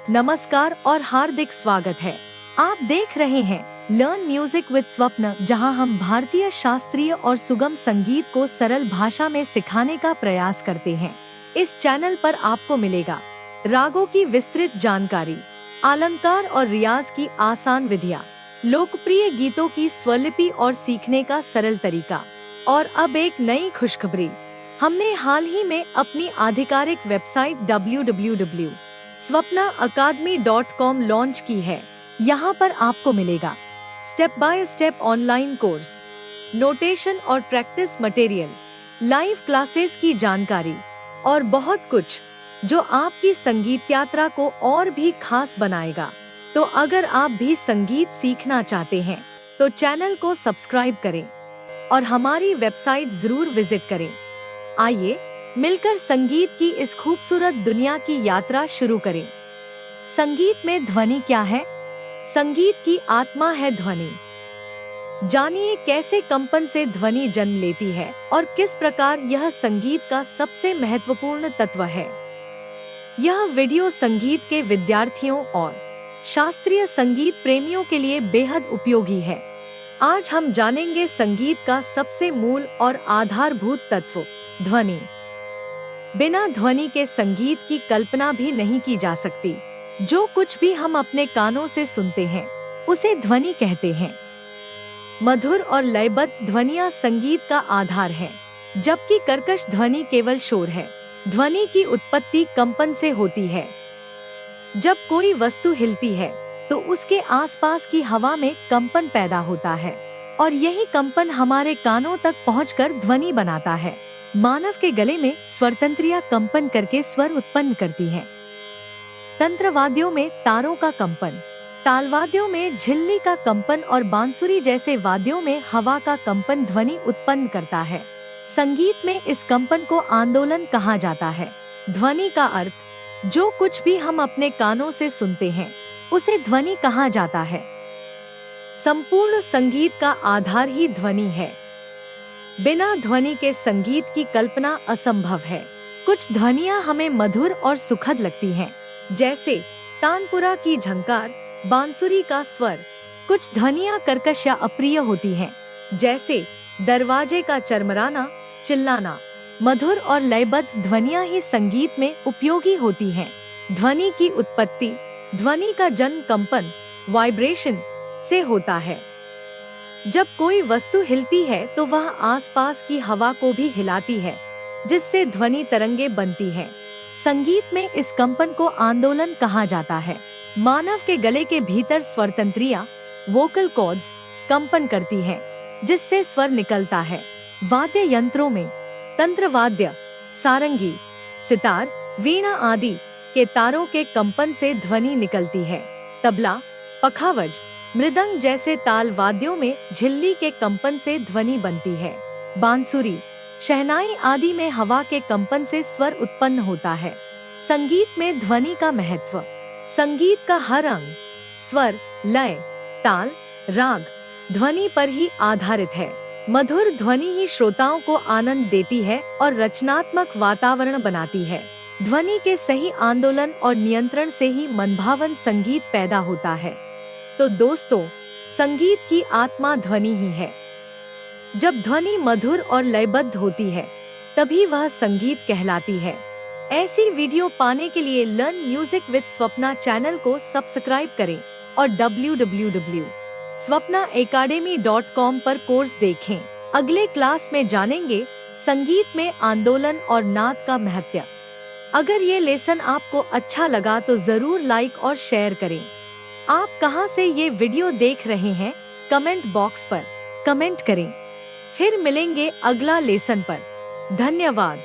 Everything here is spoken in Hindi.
नमस्कार और हार्दिक स्वागत है। आप देख रहे हैं लर्न म्यूजिक विद स्वप्न, जहां हम भारतीय शास्त्रीय और सुगम संगीत को सरल भाषा में सिखाने का प्रयास करते हैं। इस चैनल पर आपको मिलेगा रागों की विस्तृत जानकारी, अलंकार और रियाज की आसान विधियां, लोकप्रिय गीतों की स्वरलिपि और सीखने का सरल तरीका। और अब एक नई खुशखबरी, हमने हाल ही में अपनी आधिकारिक वेबसाइट www.swapnaacademy.com लॉन्च की है। यहाँ पर आपको मिलेगा step by step online course, notation और प्रैक्टिस मटेरियल, लाइव क्लासेस की जानकारी और बहुत कुछ जो आपकी संगीत यात्रा को और भी खास बनाएगा। तो अगर आप भी संगीत सीखना चाहते हैं तो चैनल को सब्सक्राइब करें और हमारी वेबसाइट जरूर विजिट करें। आइए मिलकर संगीत की इस खूबसूरत दुनिया की यात्रा शुरू करें। संगीत में ध्वनि क्या है? संगीत की आत्मा है ध्वनि। जानिए कैसे कंपन से ध्वनि जन्म लेती है और किस प्रकार यह संगीत का सबसे महत्वपूर्ण तत्व है। यह वीडियो संगीत के विद्यार्थियों और शास्त्रीय संगीत प्रेमियों के लिए बेहद उपयोगी है। आज हम जानेंगे संगीत का सबसे मूल और आधारभूत तत्व, ध्वनि। बिना ध्वनि के संगीत की कल्पना भी नहीं की जा सकती। जो कुछ भी हम अपने कानों से सुनते हैं उसे ध्वनि कहते हैं। मधुर और लयबद्ध ध्वनियां संगीत का आधार है, जबकि कर्कश ध्वनि केवल शोर है। ध्वनि की उत्पत्ति कंपन से होती है। जब कोई वस्तु हिलती है तो उसके आसपास की हवा में कंपन पैदा होता है और यही कंपन हमारे कानों तक पहुंचकर ध्वनि बनाता है। मानव के गले में स्वरतंत्रियां कंपन करके स्वर उत्पन्न करती हैं। तंत्रवाद्यों में तारों का कंपन, तालवाद्यों में झिल्ली का कंपन और बांसुरी जैसे वाद्यों में हवा का कंपन ध्वनि उत्पन्न करता है। संगीत में इस कंपन को आंदोलन कहा जाता है। ध्वनि का अर्थ, जो कुछ भी हम अपने कानों से सुनते हैं उसे ध्वनि कहा जाता है। संपूर्ण संगीत का आधार ही ध्वनि है। बिना ध्वनि के संगीत की कल्पना असंभव है। कुछ ध्वनियां हमें मधुर और सुखद लगती हैं, जैसे तानपुरा की झंकार, बांसुरी का स्वर। कुछ ध्वनियां कर्कश या अप्रिय होती हैं, जैसे दरवाजे का चरमराना, चिल्लाना। मधुर और लयबद्ध ध्वनियां ही संगीत में उपयोगी होती हैं। ध्वनि की उत्पत्ति, ध्वनि का जन्म कंपन, वाइब्रेशन से होता है। जब कोई वस्तु हिलती है तो वह आसपास की हवा को भी हिलाती है, जिससे ध्वनि तरंगे बनती हैं। संगीत में इस कंपन को आंदोलन कहा जाता है। मानव के गले के भीतर स्वरतंत्रियां, वोकल कॉर्ड्स, कंपन करती हैं, जिससे स्वर निकलता है। वाद्य यंत्रों में तंत्रवाद्य, सारंगी, सितार, वीणा आदि के तारों के कंपन से ध्वनि निकलती है। तबला, पखावज, मृदंग जैसे ताल वाद्यों में झिल्ली के कंपन से ध्वनि बनती है। बांसुरी, शहनाई आदि में हवा के कंपन से स्वर उत्पन्न होता है। संगीत में ध्वनि का महत्व। संगीत का हर अंग स्वर, लय, ताल, राग, ध्वनि पर ही आधारित है। मधुर ध्वनि ही श्रोताओं को आनंद देती है और रचनात्मक वातावरण बनाती है। ध्वनि के सही आंदोलन और नियंत्रण से ही मनभावन संगीत पैदा होता है। तो दोस्तों, संगीत की आत्मा ध्वनि ही है। जब ध्वनि मधुर और लयबद्ध होती है तभी वह संगीत कहलाती है। ऐसी वीडियो पाने के लिए learn music with Swapna channel को सब्सक्राइब करें और www.swapnaacademy.com पर कोर्स देखें। अगले क्लास में जानेंगे संगीत में आंदोलन और नाद का महत्व। अगर ये लेसन आपको अच्छा लगा तो जरूर लाइक और शेयर करें। आप कहां से ये वीडियो देख रहे हैं, कमेंट बॉक्स पर कमेंट करें। फिर मिलेंगे अगला लेसन पर। धन्यवाद।